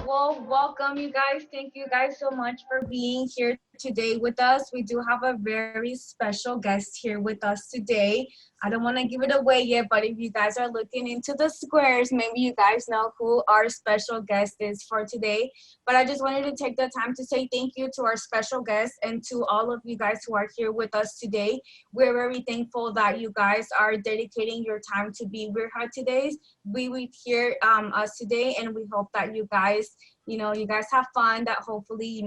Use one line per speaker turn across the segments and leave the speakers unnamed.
Well, welcome, you guys. Thank you guys so much for being here today with us. We do have a very special guest here with us today. I don't want to give it away yet, but if you guys are looking into the squares, maybe you guys know who our special guest is for today. But I just wanted to take the time to say thank you to our special guest and to all of you guys who are here with us today. We're very thankful that you guys are dedicating your time to be with us today. We with here us today, and we hope that you guys you guys have fun, that hopefully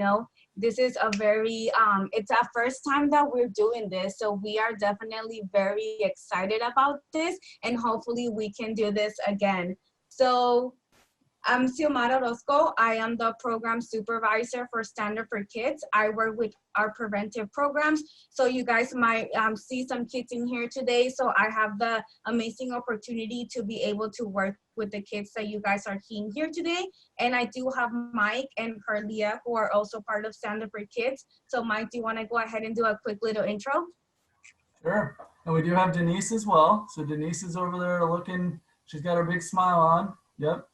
this is a very it's our first time that we're doing this, so we are definitely very excited about this, and hopefully we can do this again. So I'm Xiomara Orozco. I am the program supervisor for Standard for Kids. I work with our preventive programs. So you guys might see some kids in here today. So I have the amazing opportunity to be able to work with the kids that you guys are seeing here today. And I do have Mike and Carlia, who are also part of Standard for Kids. So Mike, do you want to go ahead and do a quick little intro?
Sure. And we do have Denise as well. So Denise is over there looking, she's got her big smile on. Yep.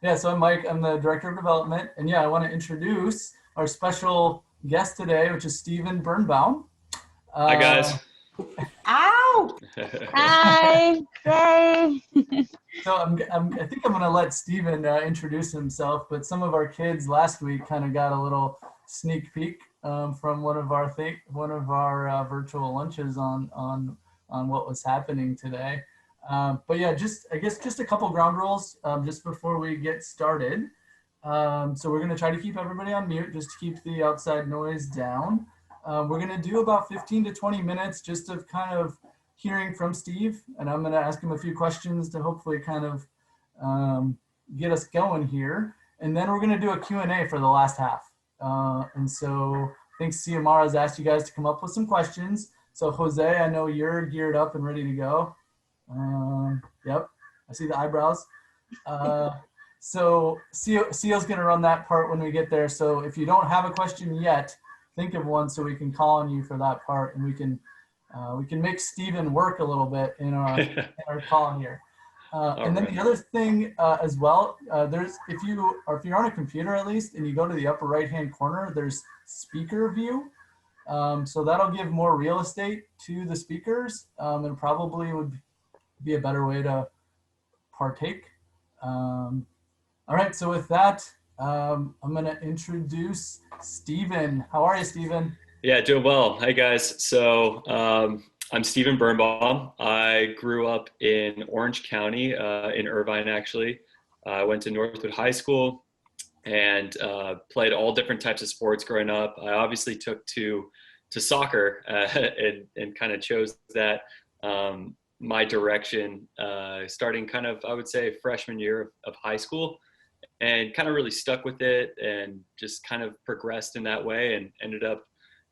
Yeah, so I'm Mike, I'm the Director of Development, and yeah, I want to introduce our special guest today, which is Stephen Birnbaum.
Hi guys.
Ow!
Hi. Hey.
So I think I'm going to let Stephen introduce himself, but some of our kids last week kind of got a little sneak peek from one of our virtual lunches on what was happening today. But yeah, I guess just a couple ground rules just before we get started. So we're going to try to keep everybody on mute, just to keep the outside noise down. We're going to do about 15 to 20 minutes just of kind of hearing from Steve, and I'm going to ask him a few questions to hopefully kind of get us going here. And then we're going to do a Q&A for the last half. And so I think Xiomara has asked you guys to come up with some questions. So Jose, I know you're geared up and ready to go. Yep, I see the eyebrows. So Cio's gonna run that part when we get there. So if you don't have a question yet, think of one so we can call on you for that part, and we can make Stephen work a little bit in our call here. And then the other thing as well, if you're on a computer at least, and you go to the upper right hand corner, there's speaker view. So that'll give more real estate to the speakers, and probably would be a better way to partake. All right, so with that, I'm gonna introduce Stephen. How are you, Stephen?
Yeah, doing well. Hi guys. So I'm Stephen Bernbaum. I grew up in Orange County, in Irvine actually. I went to Northwood High School and played all different types of sports growing up. I obviously took to soccer and kind of chose that my direction starting kind of, I would say, freshman year of high school, and kind of really stuck with it and just kind of progressed in that way, and ended up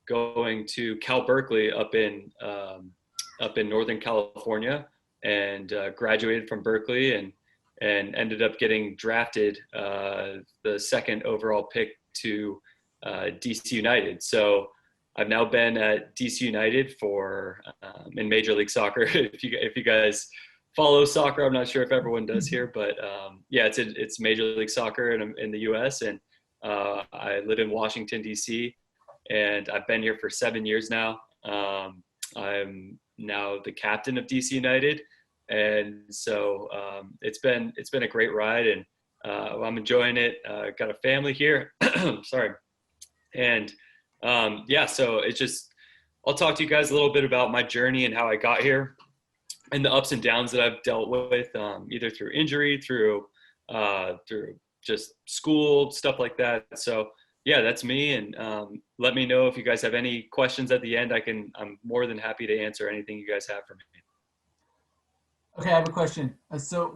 going to Cal Berkeley up in Northern California, and graduated from Berkeley and ended up getting drafted the second overall pick to DC United. So I've now been at DC United for in Major League Soccer. If you guys follow soccer, I'm not sure if everyone does here, but yeah, it's Major League Soccer in the U.S. and I live in Washington D.C. and I've been here for 7 years now. I'm now the captain of DC United, and so it's been a great ride, and I'm enjoying it. Got a family here. Sorry, and yeah, so it's just, I'll talk to you guys a little bit about my journey and how I got here and the ups and downs that I've dealt with, either through injury, through just school, stuff like that. So yeah, that's me. And let me know if you guys have any questions at the end. I'm more than happy to answer anything you guys have for me.
Okay, I have a question. So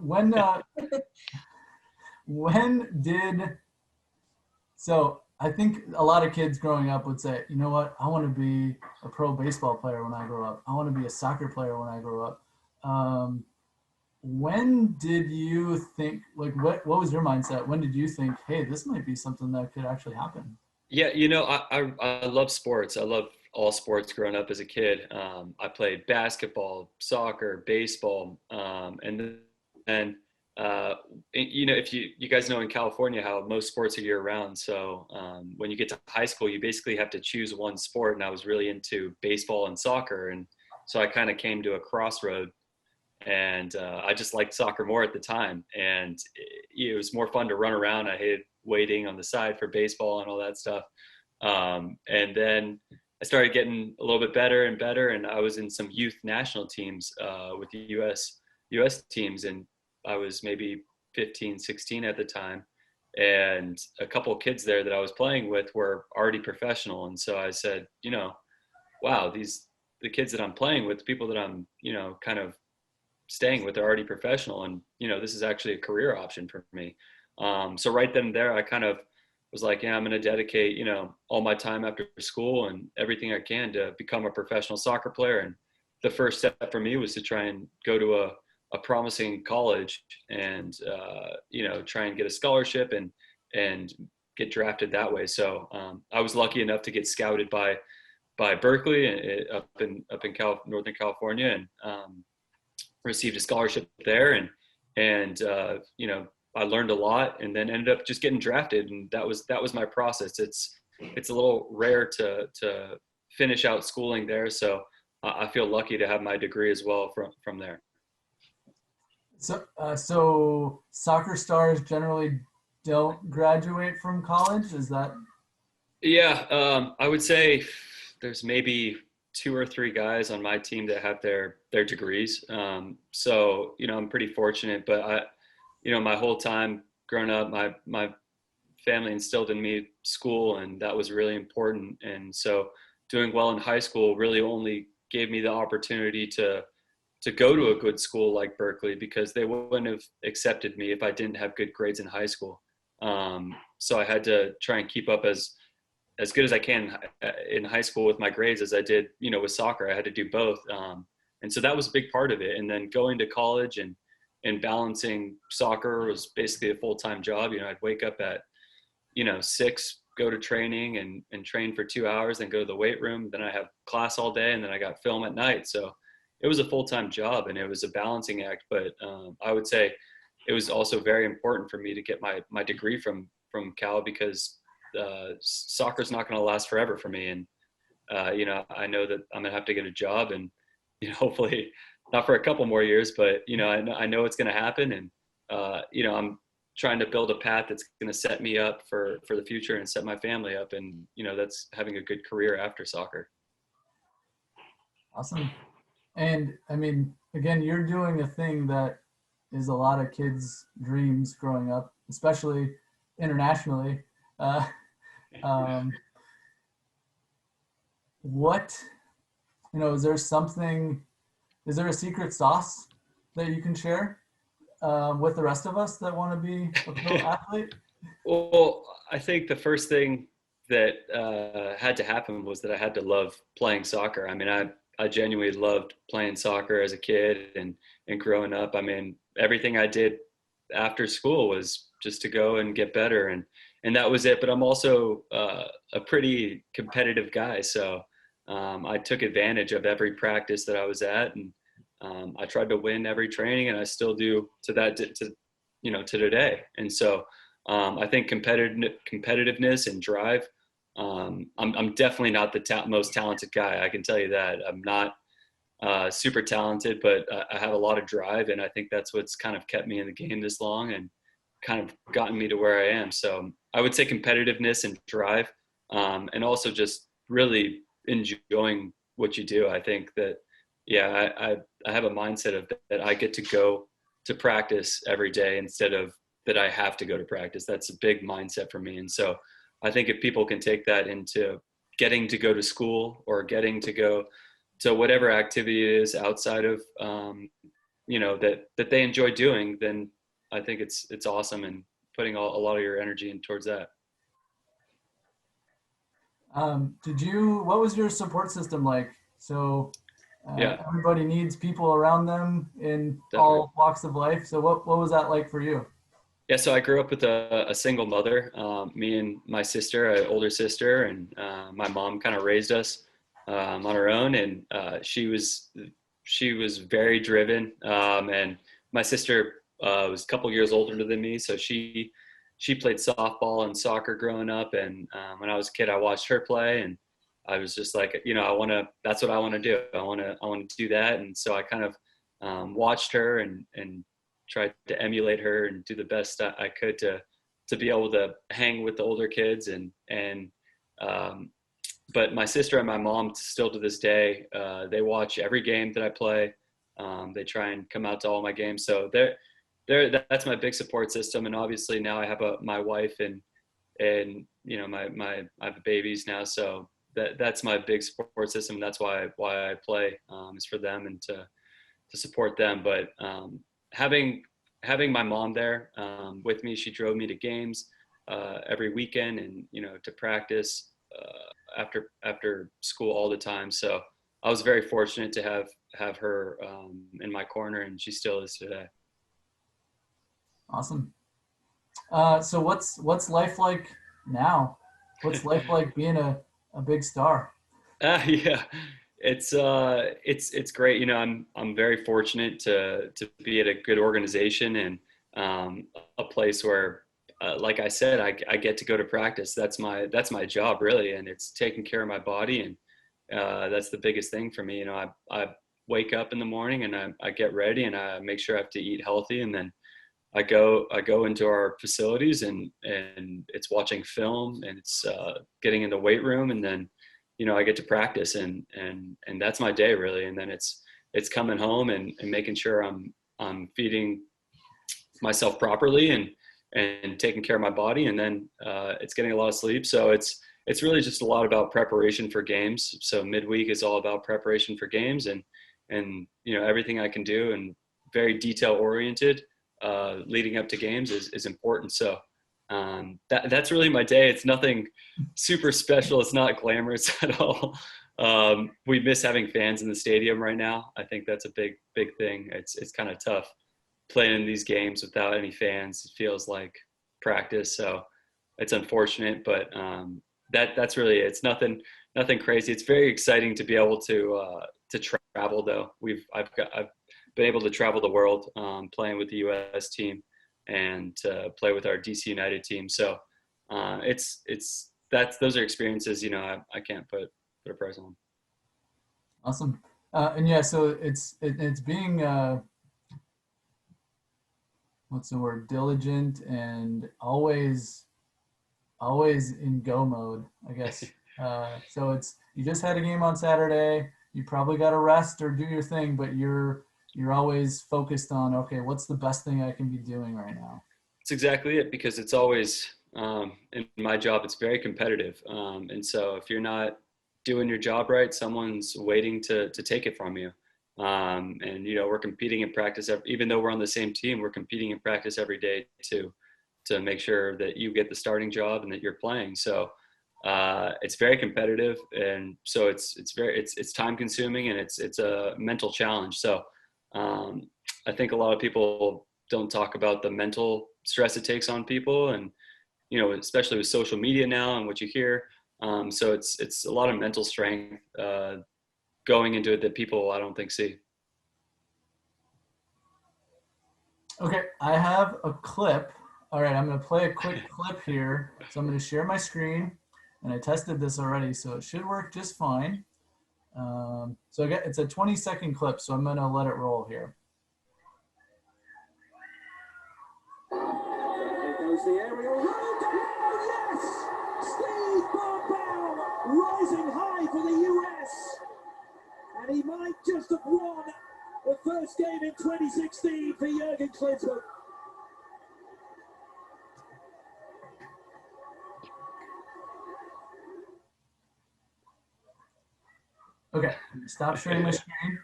so I think a lot of kids growing up would say, you know what, I want to be a pro baseball player when I grow up. I want to be a soccer player when I grow up. When did you think, like, what was your mindset? When did you think, hey, this might be something that could actually happen?
Yeah, I love sports. I love all sports growing up as a kid. I played basketball, soccer, baseball, and then if you guys know in California how most sports are year round. So when you get to high school, you basically have to choose one sport. And I was really into baseball and soccer. And so I kind of came to a crossroad, and I just liked soccer more at the time. And it was more fun to run around. I hated waiting on the side for baseball and all that stuff. And then I started getting a little bit better and better. And I was in some youth national teams with the US teams. And I was maybe 15, 16 at the time. And a couple of kids there that I was playing with were already professional. And so I said, wow, the kids that I'm playing with, the people that I'm, kind of staying with are already professional. And, this is actually a career option for me. So right then and there, I kind of was like, yeah, I'm going to dedicate, all my time after school and everything I can to become a professional soccer player. And the first step for me was to try and go to a promising college and, try and get a scholarship and get drafted that way. So I was lucky enough to get scouted by Berkeley up in Northern California, and received a scholarship there. And I learned a lot, and then ended up just getting drafted. And that was my process. It's a little rare to finish out schooling there. So I feel lucky to have my degree as well from there.
So soccer stars generally don't graduate from college. Is that?
Yeah, I would say there's maybe 2 or 3 guys on my team that have their degrees. So I'm pretty fortunate. But my whole time growing up, my family instilled in me school, and that was really important. And so doing well in high school really only gave me the opportunity to go to a good school like Berkeley, because they wouldn't have accepted me if I didn't have good grades in high school. So I had to try and keep up as good as I can in high school with my grades as I did, with soccer. I had to do both. And so that was a big part of it. And then going to college and balancing soccer was basically a full-time job. I'd wake up at, 6, go to training and train for 2 hours, then go to the weight room. Then I have class all day, and then I got film at night. So it was a full-time job, and it was a balancing act. But I would say it was also very important for me to get my degree from Cal, because soccer is not going to last forever for me. And, I know that I'm going to have to get a job, and, hopefully not for a couple more years, but, I know it's going to happen. And, I'm trying to build a path that's going to set me up for the future and set my family up. And, that's having a good career after soccer.
Awesome. And I mean, again, you're doing a thing that is a lot of kids' dreams growing up, especially internationally. What, is there a secret sauce that you can share with the rest of us that want to be a pro athlete?
Well, I think the first thing that had to happen was that I had to love playing soccer. I mean, I genuinely loved playing soccer as a kid and growing up. I mean, everything I did after school was just to go and get better, and that was it. But I'm also a pretty competitive guy, so I took advantage of every practice that I was at, and I tried to win every training, and I still do to today. And so I think competitiveness and drive. I'm definitely not the most talented guy. I can tell you that. I'm not super talented, but I have a lot of drive, and I think that's what's kind of kept me in the game this long and kind of gotten me to where I am. So I would say competitiveness and drive, and also just really enjoying what you do. I think that, yeah, I have a mindset of that I get to go to practice every day instead of that I have to go to practice. That's a big mindset for me. And so I think if people can take that into getting to go to school or getting to go to whatever activity it is outside of, that they enjoy doing, then I think it's awesome, and putting a lot of your energy in towards that.
What was your support system like? So
Yeah,
everybody needs people around them in
definitely.
all walks of life. So what was that like for you?
Yeah, so I grew up with a single mother, me and my sister, an older sister, and my mom kind of raised us on her own, and she was very driven, and my sister was a couple years older than me, so she played softball and soccer growing up, and when I was a kid, I watched her play, and I was just like, that's what I want to do. I want to do that, and so I kind of watched her and tried to emulate her and do the best I could to be able to hang with the older kids, but my sister and my mom still to this day, they watch every game that I play. They try and come out to all my games. So that's my big support system. And obviously now I have my wife and I have babies now. So that's my big support system. That's why I play, is for them and to support them. But having my mom there with me, she drove me to games every weekend and, to practice after school all the time. So I was very fortunate to have her in my corner, and she still is today.
Awesome. So what's life like now? What's life like being a big star?
Yeah, it's great. I'm very fortunate to be at a good organization and a place where, like I said, I get to go to practice. That's my job really, and it's taking care of my body, and that's the biggest thing for me. I wake up in the morning and I get ready and I make sure I have to eat healthy, and then I go into our facilities and it's watching film and it's getting in the weight room, and then I get to practice and that's my day really, and then it's coming home and making sure I'm feeding myself properly and taking care of my body, and then it's getting a lot of sleep. So it's really just a lot about preparation for games. So midweek is all about preparation for games and everything I can do, and very detail oriented leading up to games is important. So that's really my day. It's nothing super special. It's not glamorous at all. We miss having fans in the stadium right now. I think that's a big thing. It's kind of tough playing in these games without any fans. It feels like practice, so it's unfortunate, but that's really it. It's nothing crazy. It's very exciting to be able to travel though. I've been able to travel the world playing with the US team and play with our DC United team. So those are experiences I can't put a price on.
Awesome. And yeah, so it's being what's the word, diligent and always in go mode, I guess. So you just had a game on Saturday, you probably got to rest or do your thing, but you're always focused on, okay, what's the best thing I can be doing right now?
That's exactly it, because it's always in my job, it's very competitive, and so if you're not doing your job right, someone's waiting to take it from you. And we're competing in practice. Even though we're on the same team, we're competing in practice every day to make sure that you get the starting job and that you're playing. So it's very competitive, and so it's time consuming, and it's a mental challenge. So I think a lot of people don't talk about the mental stress it takes on people, and especially with social media now and what you hear. So it's a lot of mental strength going into it that people I don't think see.
Okay, I have a clip. All right, I'm going to play a quick clip here. So I'm going to share my screen, and I tested this already, so it should work just fine. So it's a 20-second clip, so I'm going to let it roll here.
There goes the aerial road. Oh, yes! Steve Birnbaum rising high for the US. And he might just have won the first game in 2016 for Jurgen Klinsmann.
Okay, stop sharing my screen.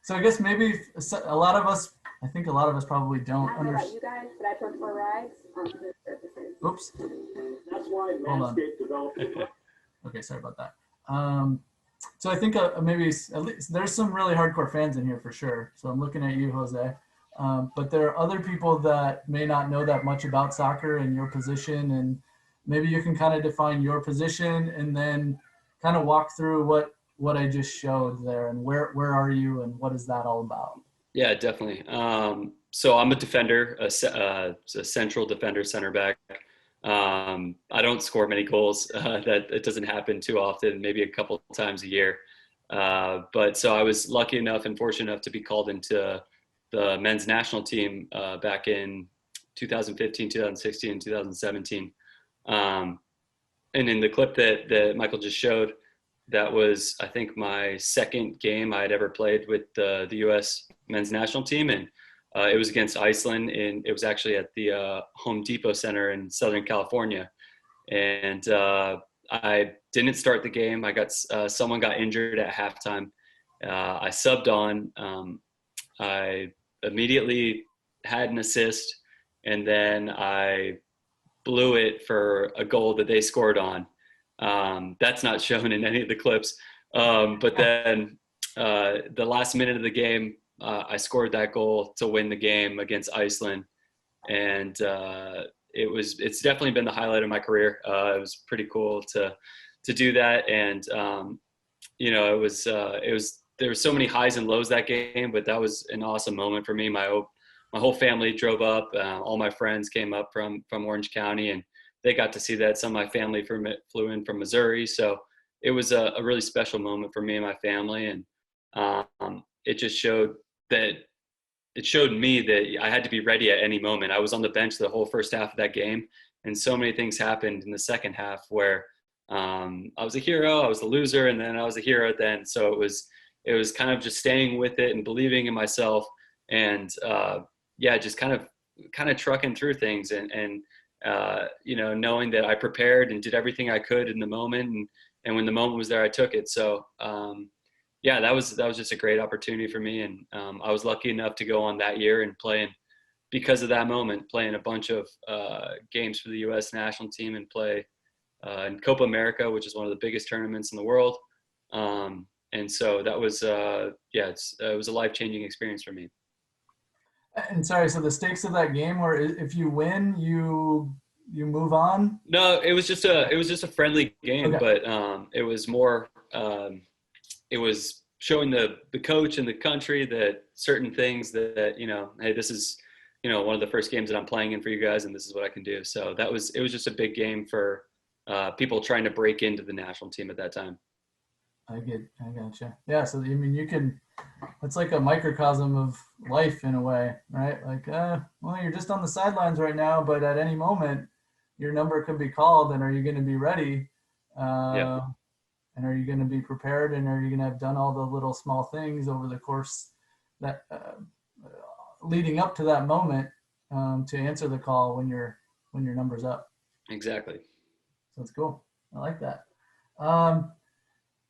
So I guess maybe a lot of us probably don't
I don't know about you guys, but I prefer rides on smooth surfaces.
Oops.
That's why Manscaped developed it.
Okay, sorry about that. So I think maybe at least there's some really hardcore fans in here for sure. So I'm looking at you, Jose. But there are other people that may not know that much about soccer and your position, and maybe you can kind of define your position and then kind of walk through what I just showed there and where are you and what is that all about?
Yeah, definitely. So I'm a defender, a central defender, center back. I don't score many goals. That it doesn't happen too often, maybe a couple times a year. But so I was lucky enough and fortunate enough to be called into the men's national team back in 2015, 2016, 2017. And in the clip that Michael just showed, that was, I think, my second game I had ever played with the U.S. men's national team. And it was against Iceland, and it was actually at the Home Depot Center in Southern California. And I didn't start the game. I got someone got injured at halftime. I subbed on. I immediately had an assist, and then I blew it for a goal that they scored on. That's not shown in any of the clips. But then the last minute of the game, I scored that goal to win the game against Iceland. And it's definitely been the highlight of my career. It was pretty cool to do that. And, it was, there were so many highs and lows that game, but that was an awesome moment for me. My whole family drove up. All my friends came up from Orange County, and they got to see that. Some of my family flew in from Missouri. So it was a really special moment for me and my family. And it just showed me that I had to be ready at any moment. I was on the bench the whole first half of that game, and so many things happened in the second half where I was a hero, I was the loser, and then I was a hero then. So it was kind of just staying with it and believing in myself, and just kind of trucking through things, and knowing that I prepared and did everything I could in the moment, and when the moment was there, I took it. So that was just a great opportunity for me, and I was lucky enough to go on that year and play, and because of that moment, playing a bunch of games for the U.S. national team and play in Copa America, which is one of the biggest tournaments in the world. And so that was, it was a life-changing experience for me.
And sorry, so the stakes of that game were if you win, you move on?
No, it was just a friendly game, okay. But it was more, it was showing the coach and the country that certain things that hey, this is, one of the first games that I'm playing in for you guys, and this is what I can do. So it was just a big game for people trying to break into the national team at that time.
I gotcha. Yeah. So, it's like a microcosm of life in a way, right? Like, well, you're just on the sidelines right now, but at any moment your number could be called, and are you going to be ready?
Yeah.
And are you going to be prepared? And are you going to have done all the little small things over the course that leading up to that moment to answer the call when your number's up?
Exactly.
So it's cool. I like that.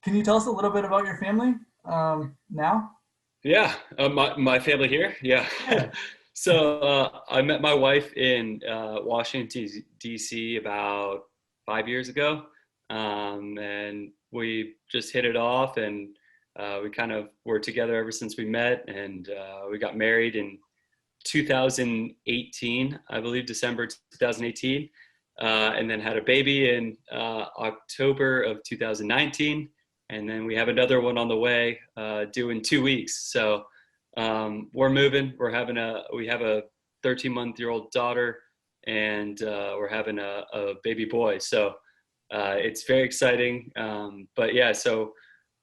Can you tell us a little bit about your family now?
Yeah, my family here. Yeah. So I met my wife in Washington, D.C. about 5 years ago. And we just hit it off, and we kind of were together ever since we met, and we got married in 2018, I believe, December 2018, and then had a baby in October of 2019. And then we have another one on the way, due in 2 weeks. So we're moving. We have a 13-month-old daughter, and we're having a baby boy. So it's very exciting. But yeah, so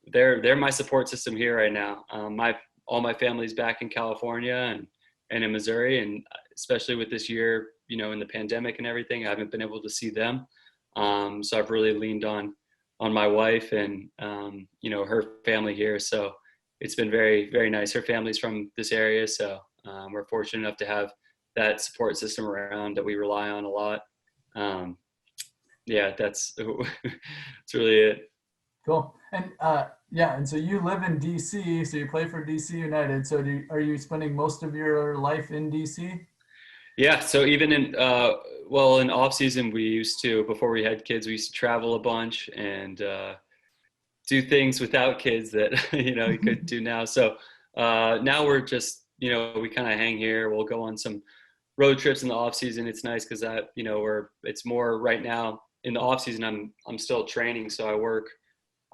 they're my support system here right now. All my family's back in California and in Missouri, and especially with this year, in the pandemic and everything, I haven't been able to see them. So I've really leaned on my wife and, her family here. So it's been very, very nice. Her family's from this area. So we're fortunate enough to have that support system around that we rely on a lot. That's really it.
Cool. And and so you live in DC, so you play for DC United. So are you spending most of your life in DC?
Yeah. So even in off season, we used to, before we had kids, we used to travel a bunch and do things without kids that you could do now. So now we're just we kind of hang here. We'll go on some road trips in the off season. It's nice because that it's more right now in the off season. I'm still training, so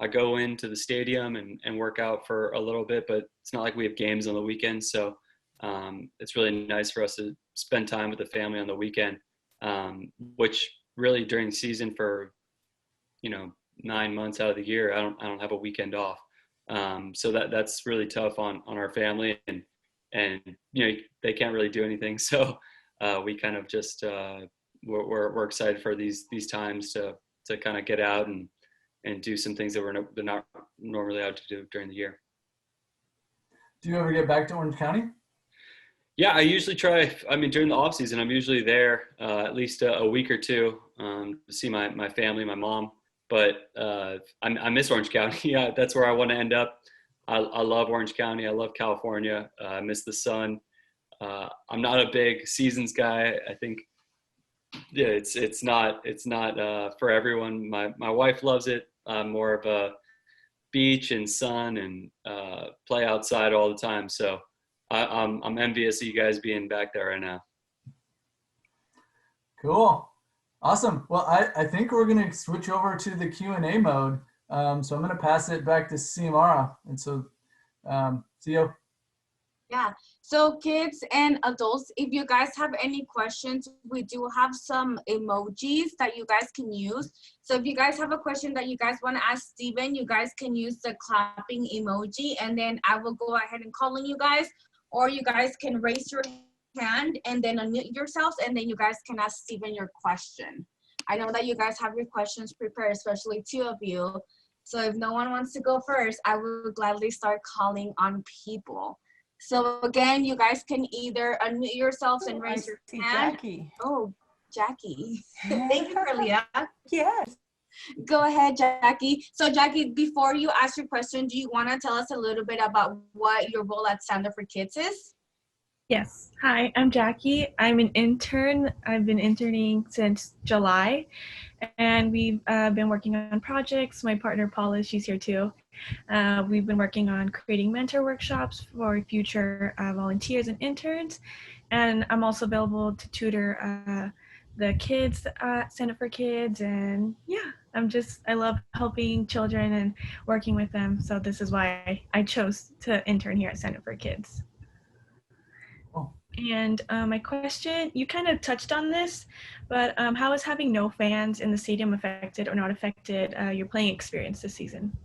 I go into the stadium and work out for a little bit, but it's not like we have games on the weekends. So it's really nice for us to spend time with the family on the weekend, which really during the season for, 9 months out of the year, I don't have a weekend off. So that's really tough on our family, and they can't really do anything. So we kind of just we're excited for these times to kind of get out and do some things that they're not normally allowed to do during the year.
Do you ever get back to Orange County?
Yeah, I usually try. I mean, during the off season, I'm usually there at least a week or two to see my family, my mom. But I miss Orange County. Yeah, that's where I want to end up. I love Orange County. I love California. I miss the sun. I'm not a big seasons guy. I think yeah, it's not for everyone. My wife loves it. I'm more of a beach and sun and play outside all the time. So I'm envious of you guys being back there right now.
Cool. Awesome. Well, I think we're going to switch over to the Q&A mode. So I'm going to pass it back to Ciamara. And so, Cio.
Yeah. So kids and adults, if you guys have any questions, we do have some emojis that you guys can use. So if you guys have a question that you guys want to ask Steven, you guys can use the clapping emoji, and then I will go ahead and call on you guys, or you guys can raise your hand and then unmute yourselves, and then you guys can ask Steven your question. I know that you guys have your questions prepared, especially two of you. So if no one wants to go first, I will gladly start calling on people. So again, you guys can either unmute yourselves and raise your hand.
Jackie.
Oh, Jackie. Thank you, Carlia.
Yes.
Go ahead, Jackie. So Jackie, before you ask your question, do you want to tell us a little bit about what your role at Stand Up for Kids is?
Yes. Hi, I'm Jackie. I'm an intern. I've been interning since July, and we've been working on projects. My partner, Paula, she's here too. We've been working on creating mentor workshops for future volunteers and interns, and I'm also available to tutor the kids at Stand Up for Kids, and yeah, I love helping children and working with them, so this is why I chose to intern here at Stand Up for Kids. And my question, you kind of touched on this, but how has having no fans in the stadium affected or not affected your playing experience this season?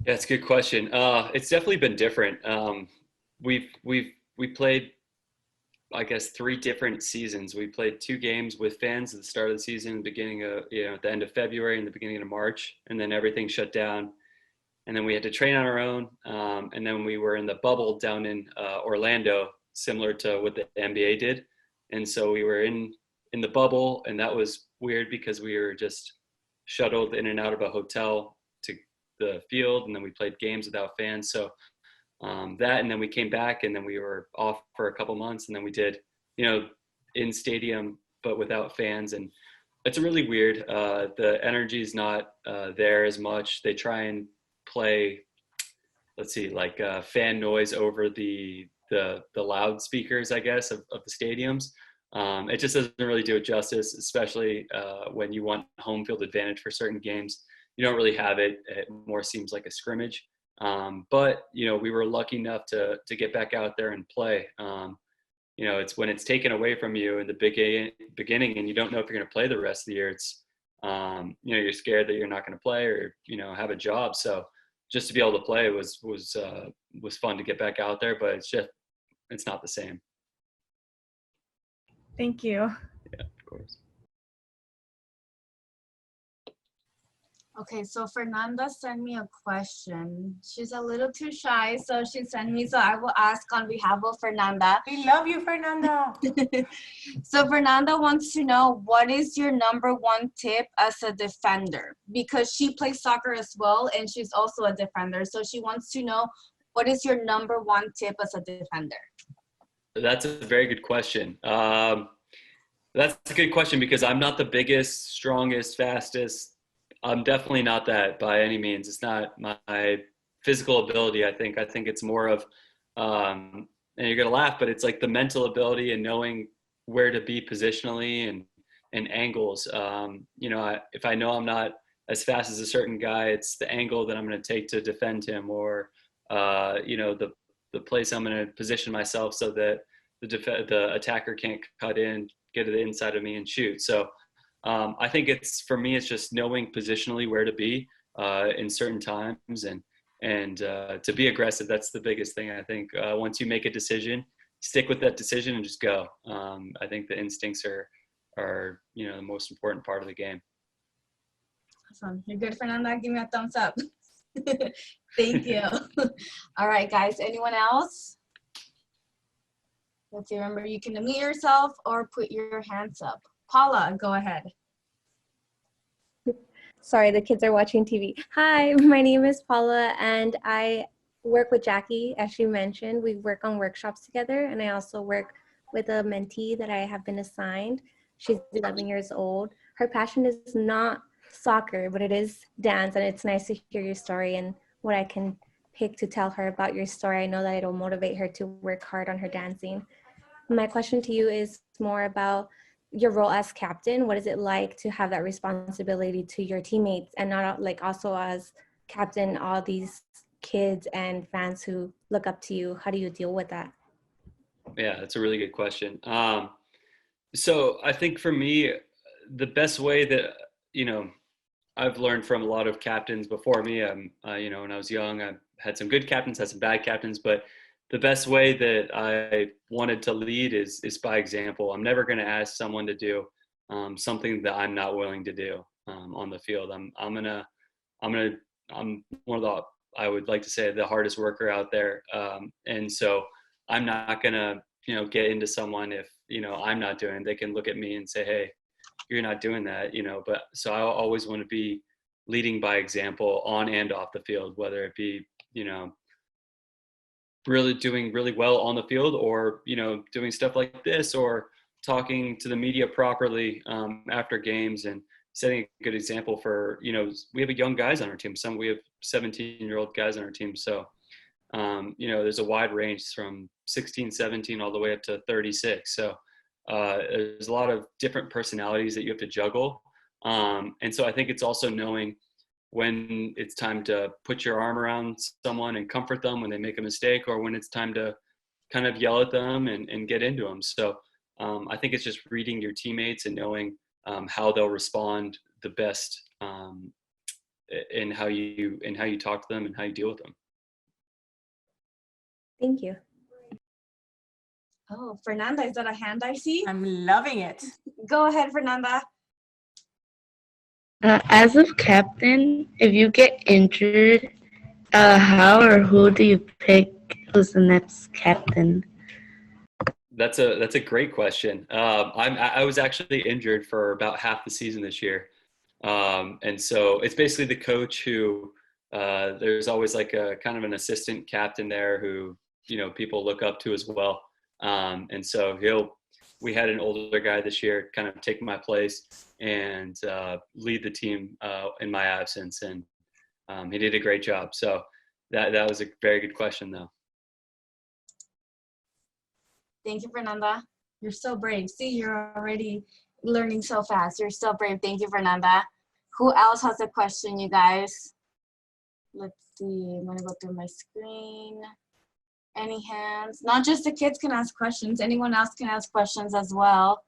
Yeah, it's a good question. It's definitely been different. We played, I guess, 3 different seasons. We played 2 games with fans at the start of the season, beginning of at the end of February and the beginning of March, and then everything shut down. And then we had to train on our own, and then we were in the bubble down in Orlando, similar to what the NBA did. And so we were in the bubble, and that was weird because we were just shuttled in and out of a hotel to the field, and then we played games without fans. So that, and then we came back, and then we were off for a couple months, and then we did, in stadium, but without fans. And it's really weird. The energy is not there as much. They try and play, like fan noise over the loudspeakers, I guess, of the stadiums. It just doesn't really do it justice, especially when you want home field advantage for certain games. You don't really have it. It more seems like a scrimmage. But we were lucky enough to get back out there and play. It's when it's taken away from you in the beginning and you don't know if you're going to play the rest of the year. It's you're scared that you're not going to play or have a job. So just to be able to play was fun to get back out there, but it's not the same.
Thank you.
Yeah, of course.
Okay, so Fernanda sent me a question. She's a little too shy, so she sent me, so I will ask on behalf of Fernanda.
We love you, Fernanda.
So Fernanda wants to know, what is your #1 tip as a defender? Because she plays soccer as well, and she's also a defender. So she wants to know, what is your #1 tip as a defender?
That's a very good question. That's a good question because I'm not the biggest, strongest, fastest. I'm definitely not that by any means. It's not my physical ability. I think it's more of, and you're gonna laugh, but it's like the mental ability and knowing where to be positionally and angles. If I know I'm not as fast as a certain guy, it's the angle that I'm gonna take to defend him, or the the place I'm going to position myself so that the attacker can't cut in, get to the inside of me and shoot. So I think for me, it's just knowing positionally where to be in certain times and to be aggressive. That's the biggest thing. I think once you make a decision, stick with that decision and just go. I think the instincts are the most important part of the game.
Awesome. You're good, Fernanda. Give me a thumbs up. Thank you. All right, guys. Anyone else? Let's see. Remember, you can unmute yourself or put your hands up. Paula, go ahead.
Sorry, the kids are watching TV. Hi, my name is Paula, and I work with Jackie, as she mentioned. We work on workshops together, and I also work with a mentee that I have been assigned. She's 11 years old. Her passion is not soccer, but it is dance, and it's nice to hear your story and what I can pick to tell her about your story. I know that it'll motivate her to work hard on her dancing. My question to you is more about your role as captain. What is it like to have that responsibility to your teammates and not like also as captain, all these kids and fans who look up to you? How do you deal with that?
Yeah, that's a really good question. So I think for me, the best way that, I've learned from a lot of captains before me, when I was young, I had some good captains, had some bad captains, but the best way that I wanted to lead is by example. I'm never going to ask someone to do something that I'm not willing to do on the field. I'm one of the, I would like to say, the hardest worker out there. And so I'm not going to, get into someone if, I'm not doing it. They can look at me and say, hey, you're not doing that, but so I always want to be leading by example on and off the field, whether it be, really doing really well on the field or, doing stuff like this or talking to the media properly after games and setting a good example for, we have young guys on our team. We have 17-year-old guys on our team. So, there's a wide range from 16, 17, all the way up to 36. So there's a lot of different personalities that you have to juggle. And so I think it's also knowing when it's time to put your arm around someone and comfort them when they make a mistake, or when it's time to kind of yell at them and get into them. So I think it's just reading your teammates and knowing how they'll respond the best in how you talk to them and how you deal with them.
Thank you.
Oh, Fernanda, is that a hand I see?
I'm loving it.
Go ahead, Fernanda.
As of captain, if you get injured, how or who do you pick who's the next captain?
That's a great question. I was actually injured for about half the season this year. And so it's basically the coach who, there's always like a kind of an assistant captain there who, people look up to as well. And so we had an older guy this year kind of take my place and lead the team in my absence. And he did a great job. So that was a very good question though.
Thank you, Fernanda. You're so brave. See, you're already learning so fast. You're so brave. Thank you, Fernanda. Who else has a question, you guys? Let's see. I'm going to go through my screen. Any hands? Not just the kids can ask questions. Anyone else can ask questions as well.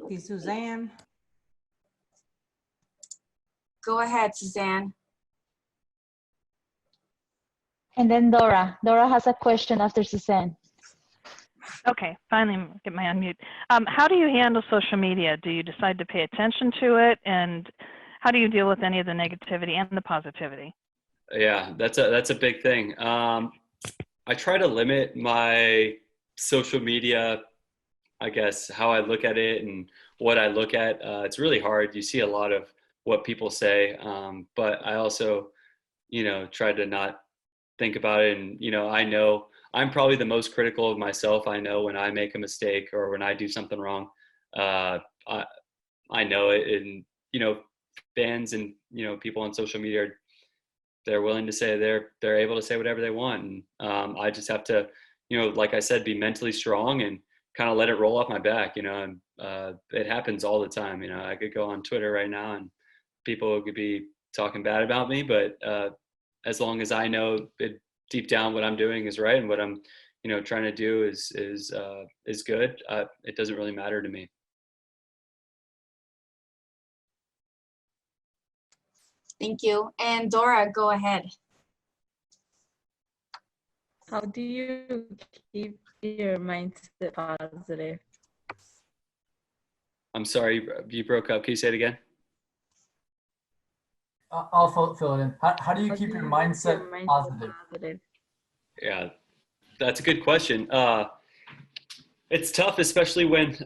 See Suzanne.
Go ahead, Suzanne.
And then Dora. Dora has a question after Suzanne.
Okay, finally get my unmute. How do you handle social media? Do you decide to pay attention to it? And how do you deal with any of the negativity and the positivity?
Yeah, that's a big thing. I try to limit my social media, I guess, how I look at it and what I look at. It's really hard. You see a lot of what people say, but I also, try to not think about it. And, I know I'm probably the most critical of myself. I know when I make a mistake or when I do something wrong. I know it, and, fans and, people on social media, they're willing to say they're able to say whatever they want. And I just have to, like I said, be mentally strong and kind of let it roll off my back, and it happens all the time. I could go on Twitter right now and people could be talking bad about me, but as long as I know deep down what I'm doing is right and what I'm, trying to do is good, it doesn't really matter to me.
Thank you. And Dora, go ahead.
How do you keep your mindset positive?
I'm sorry, you broke up. Can you say it again?
I'll fill it in. How do you keep your mindset positive?
Yeah, that's a good question. It's tough, especially when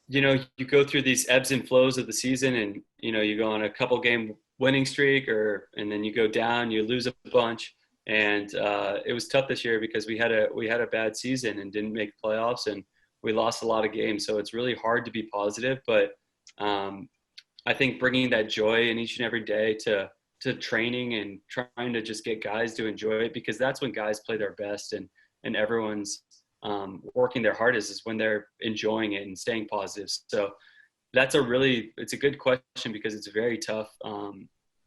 you go through these ebbs and flows of the season, and you go on a couple game winning streak, and then you go down, you lose a bunch, and it was tough this year because we had a bad season and didn't make playoffs, and we lost a lot of games. So it's really hard to be positive, but I think bringing that joy in each and every day to training and trying to just get guys to enjoy it, because that's when guys play their best and everyone's working their hardest is when they're enjoying it and staying positive. So it's a good question because it's very tough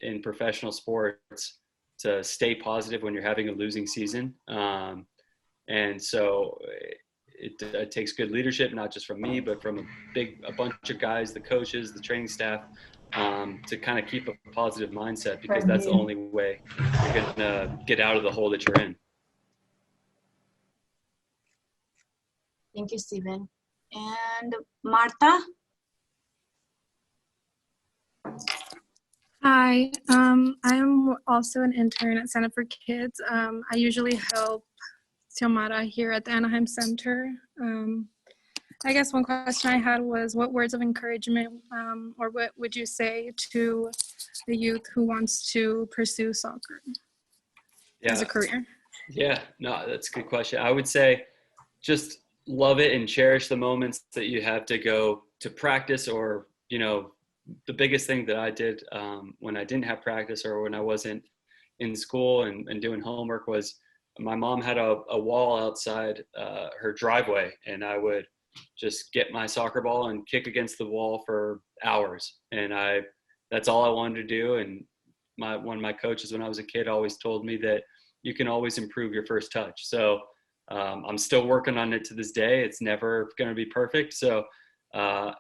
in professional sports to stay positive when you're having a losing season. And so it takes good leadership, not just from me, but from a bunch of guys, the coaches, the training staff, to kind of keep a positive mindset, because that's the only way you're going to get out of the hole that you're in.
Thank you, Stephen. And Marta?
Hi, I'm also an intern at Center for Kids. I usually help Xiomara here at the Anaheim Center. I guess one question I had was, what words of encouragement or what would you say to the youth who wants to pursue soccer as a career?
Yeah, no, that's a good question. I would say just love it and cherish the moments that you have to go to practice, or, the biggest thing that I did when I didn't have practice or when I wasn't in school and doing homework was my mom had a wall outside her driveway, and I would just get my soccer ball and kick against the wall for hours. And that's all I wanted to do. And one of my coaches when I was a kid always told me that you can always improve your first touch. So I'm still working on it to this day. It's never going to be perfect. So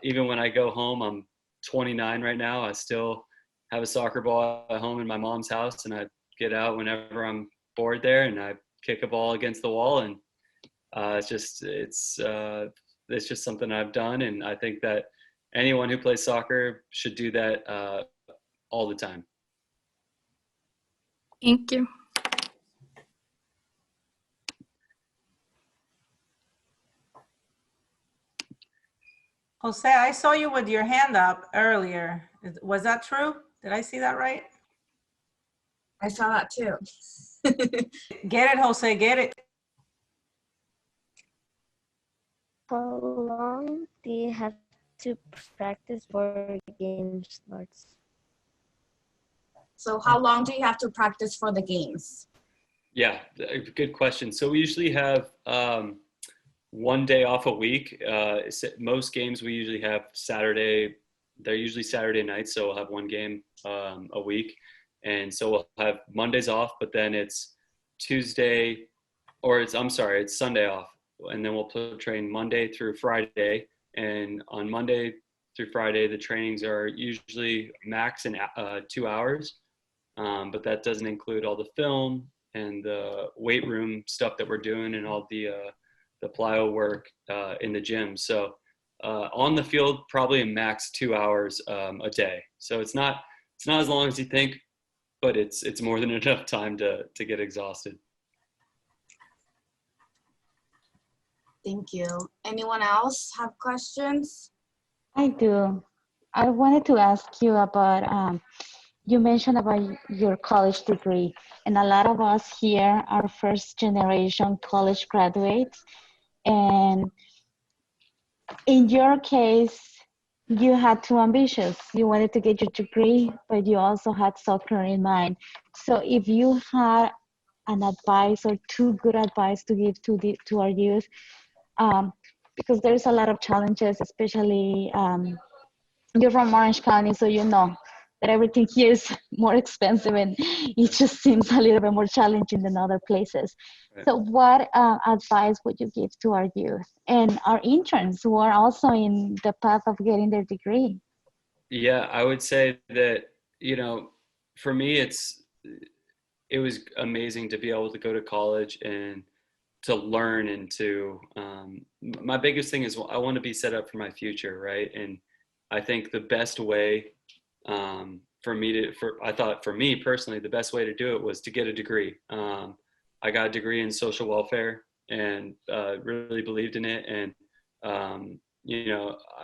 even when I go home, I'm 29 right now, I still have a soccer ball at home in my mom's house, and I get out whenever I'm bored there and I kick a ball against the wall. And it's just something I've done. And I think that anyone who plays soccer should do that all the time.
Thank you.
Jose, I saw you with your hand up earlier. Was that true? Did I see that right?
I saw that too.
Get it, Jose, get it.
How long do you have to practice before the game starts?
So how long do you have to practice for the games?
Yeah, good question. So we usually have one day off a week. Most games we usually have Saturday. They're usually Saturday nights, so we'll have one game a week. And so we'll have Mondays off, but then it's Sunday off. And then we'll train Monday through Friday. And on Monday through Friday, the trainings are usually max in 2 hours. But that doesn't include all the film and the weight room stuff that we're doing and all the plyo work in the gym. So on the field, probably a max 2 hours a day. So it's not as long as you think, but it's more than enough time to get exhausted.
Thank you. Anyone else have questions?
I do. I wanted to ask you about, you mentioned about your college degree, and a lot of us here are first generation college graduates. And in your case, you had two ambitions. You wanted to get your degree, but you also had soccer in mind. So if you had an advice or two good advice to give to our youth, because there's a lot of challenges, especially you're from Orange County, so you know that everything here is more expensive and it just seems a little bit more challenging than other places.
Right.
So what advice would you give to our youth and our interns who are also in the path of getting their degree?
Yeah, I would say that, for me, it was amazing to be able to go to college and to learn and to, my biggest thing is I want to be set up for my future, right? And I think the best way I thought for me personally, the best way to do it was to get a degree. I got a degree in social welfare and really believed in it. And,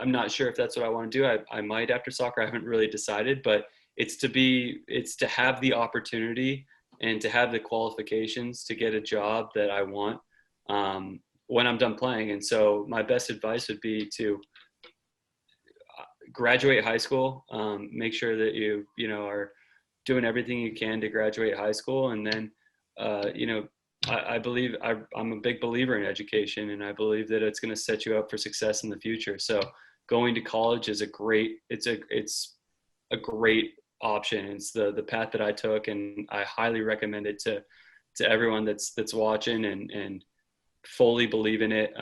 I'm not sure if that's what I want to do. I might after soccer. I haven't really decided, but it's to have the opportunity and to have the qualifications to get a job that I want when I'm done playing. And so my best advice would be to graduate high school, make sure that you are doing everything you can to graduate high school. And then, I believe I'm a big believer in education, and I believe that it's going to set you up for success in the future. So going to college is a great option. It's the path that I took, and I highly recommend it to everyone that's watching and fully believe in it.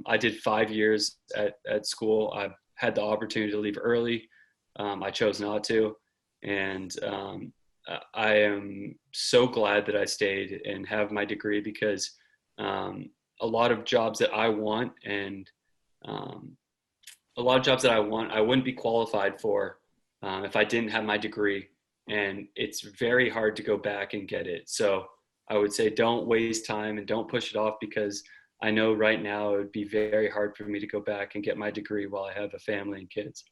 I did 5 years at school. I had the opportunity to leave early. I chose not to. And I am so glad that I stayed and have my degree, because a lot of jobs that I want I wouldn't be qualified for if I didn't have my degree. And it's very hard to go back and get it. So I would say don't waste time and don't push it off, because I know right now it would be very hard for me to go back and get my degree while I have a family and kids.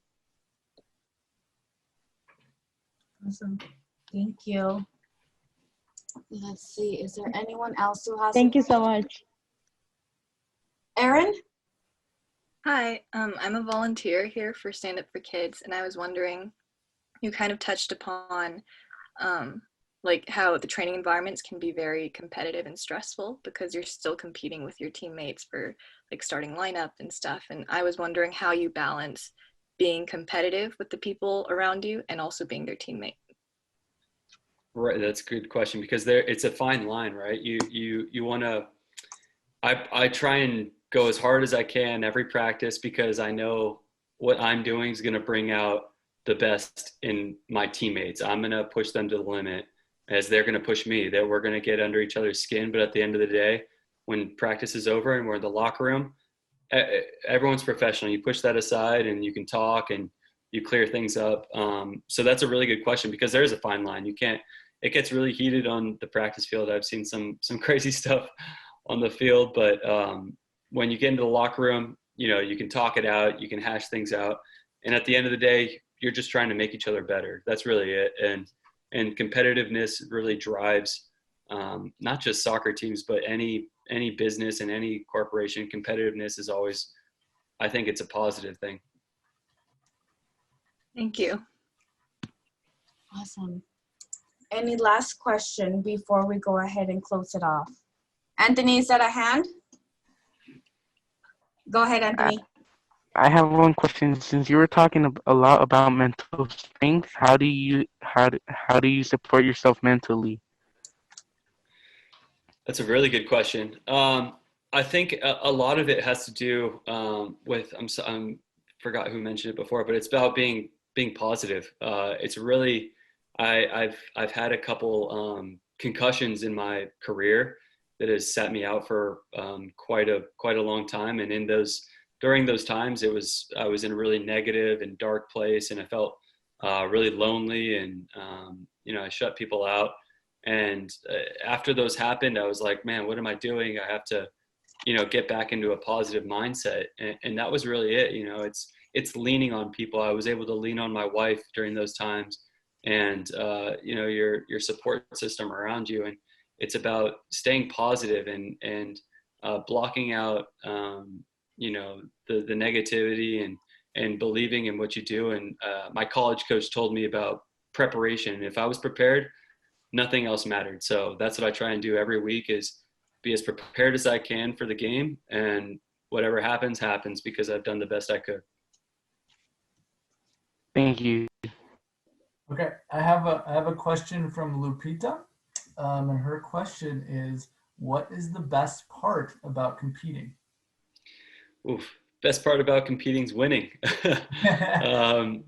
Awesome. Thank you. Let's see. Is there anyone else who has?
Thank you so much.
Erin?
Hi, I'm a volunteer here for Stand Up for Kids, and I was wondering, you kind of touched upon like how the training environments can be very competitive and stressful because you're still competing with your teammates for like starting lineup and stuff. And I was wondering how you balance being competitive with the people around you and also being their teammate.
Right, that's a good question, because it's a fine line, right? You want to. I try and go as hard as I can every practice, because I know what I'm doing is going to bring out the best in my teammates. I'm going to push them to the limit as they're going to push me, that we're going to get under each other's skin. But at the end of the day, when practice is over and we're in the locker room, everyone's professional. You push that aside and you can talk and you clear things up. So that's a really good question, because there is a fine line. It gets really heated on the practice field. I've seen some crazy stuff on the field, but when you get into the locker room, you can talk it out, you can hash things out. And at the end of the day, you're just trying to make each other better. That's really it. And competitiveness really drives not just soccer teams, but any business and any corporation. Competitiveness is always, I think it's a positive thing.
Thank you.
Awesome. Any last question before we go ahead and close it off? Anthony, is that a hand? Go ahead, Anthony.
I have one question. Since you were talking a lot about mental strength, how do you support yourself mentally?
That's a really good question. I think a lot of it has to do with I forgot who mentioned it before, but it's about being positive. It's really I've had a couple concussions in my career that has set me out for quite a long time, and during those times I was in a really negative and dark place, and I felt really lonely, and I shut people out. And after those happened, I was like, man, what am I doing? I have to get back into a positive mindset, and that was really it. It's leaning on people. I was able to lean on my wife during those times, and your support system around you. And it's about staying positive and blocking out the negativity and believing in what you do. And my college coach told me about preparation. If I was prepared, nothing else mattered. So that's what I try and do every week, is be as prepared as I can for the game, and whatever happens, because I've done the best I could.
Thank you.
Okay, I have a question from Lupita, and her question is, what is the best part about competing?
Oof. Best part about competing is winning.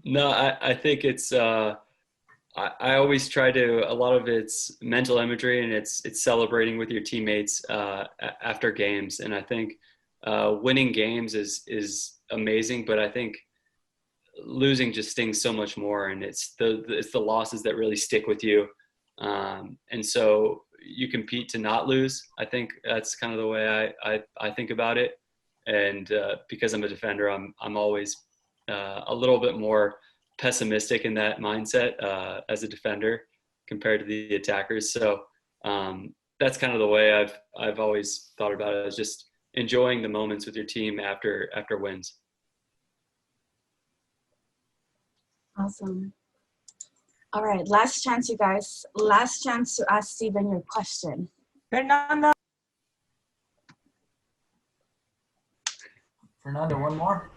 No, I think it's I always try to, a lot of it's mental imagery, and it's celebrating with your teammates after games. And I think winning games is amazing, but I think losing just stings so much more, and it's the losses that really stick with you. And so you compete to not lose. I think that's kind of the way I think about it. And because I'm a defender, I'm always a little bit more pessimistic in that mindset as a defender compared to the attackers. So that's kind of the way I've always thought about it, is just enjoying the moments with your team after wins.
Awesome. All right, last chance, you guys. Last chance to ask Steven your question.
Fernando.
Fernando, one more.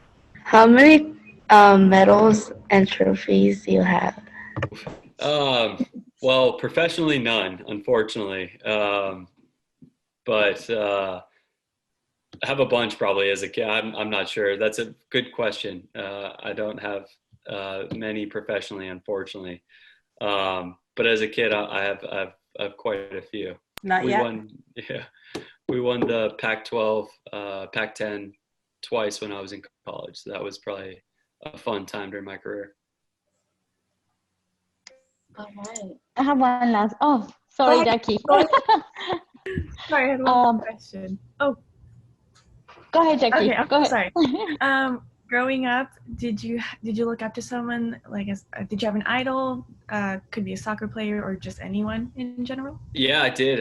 How many medals and trophies do you have?
Well, professionally, none, unfortunately. But I have a bunch probably as a kid. I'm not sure. That's a good question. I don't have many professionally, unfortunately. But as a kid, I've quite a few.
Not
we
yet.
We won the Pac-12, Pac-10 twice when I was in college. So that was probably a fun time during my career.
All right.
I have one last. Oh, sorry, Jackie.
Sorry, I had one question. Oh,
go ahead, Jackie.
Okay, I'm
Go ahead.
sorry. Growing up, did you look up to someone like did you have an idol? Could be a soccer player or just anyone in general?
Yeah, I did.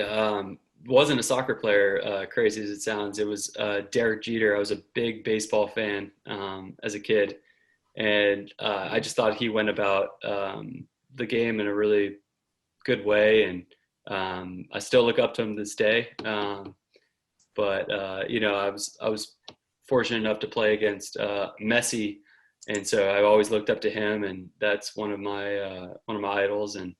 Wasn't a soccer player, crazy as it sounds. It was Derek Jeter. I was a big baseball fan as a kid, and I just thought he went about the game in a really good way, and I still look up to him this day. But you know, I was fortunate enough to play against Messi, and so I always looked up to him, and that's one of my idols. And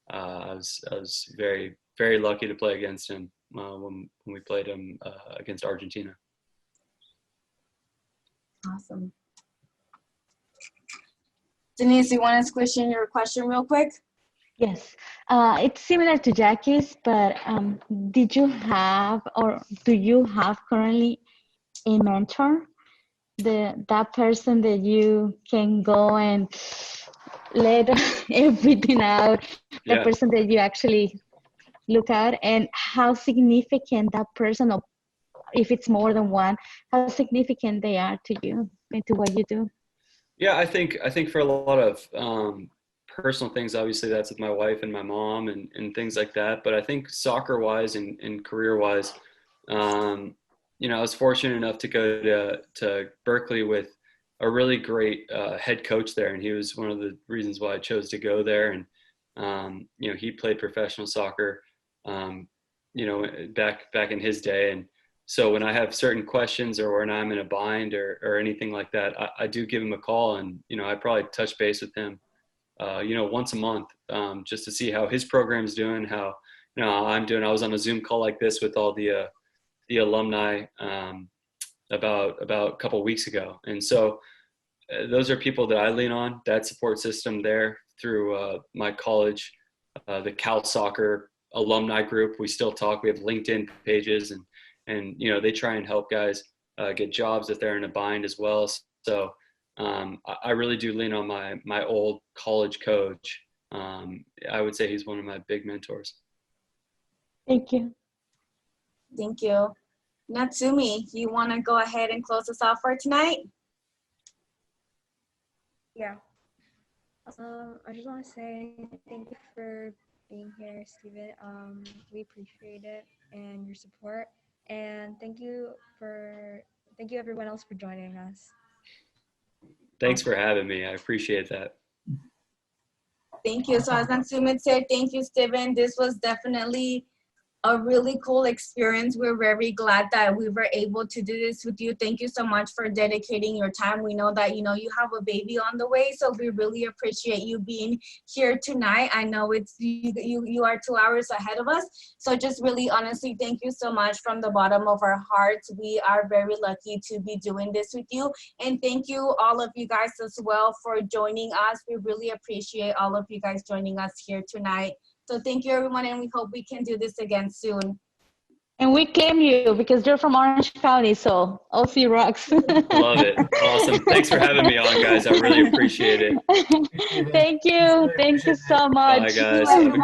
I was very, very lucky to play against him when we played him against Argentina.
Awesome. Denise, you want to squish in your question real quick?
Yes, it's similar to Jackie's, but did you have or do you have currently a mentor? That person that you can go and let everything out, the
Yeah.
person that you actually look at, and how significant that person, or if it's more than one, how significant they are to you and to what you do.
Yeah, I think for a lot of personal things, obviously that's with my wife and my mom and things like that. But I think soccer wise and career wise, you know, I was fortunate enough to go to Berkeley with a really great head coach there, and he was one of the reasons why I chose to go there. And you know, he played professional soccer, you know, back in his day. And so when I have certain questions or when I'm in a bind or anything like that, I do give him a call, and you know, I probably touch base with him, you know, once a month, just to see how his program's doing, how you know I'm doing. I was on a Zoom call like this with all the alumni about a couple of weeks ago, and so those are people that I lean on. That support system there through my college, the Cal Soccer alumni group. We still talk. We have LinkedIn pages, and you know, they try and help guys get jobs if they're in a bind as well. So I really do lean on my old college coach. I would say he's one of my big mentors.
Thank you.
Thank you. Natsumi, you want to go ahead and close us off for tonight?
Yeah. I just want to say thank you for being here, Steven. We appreciate it and your support. And thank you everyone else for joining us.
Thanks for having me. I appreciate that.
Thank you. So as Natsumi said, thank you, Steven. This was definitely a really cool experience. We're very glad that we were able to do this with you. Thank you so much for dedicating your time. We know that, you know, you have a baby on the way, so we really appreciate you being here tonight. I know it's you are 2 hours ahead of us. So just really honestly, thank you so much from the bottom of our hearts. We are very lucky to be doing this with you. And thank you all of you guys as well for joining us. We really appreciate all of you guys joining us here tonight. So thank you, everyone, and we hope we can do this again soon.
And we came you because you're from Orange County, so OC rocks.
Love it. Awesome. Thanks for having me on, guys. I really appreciate it.
Thank you. Thank you so much.
Bye, guys.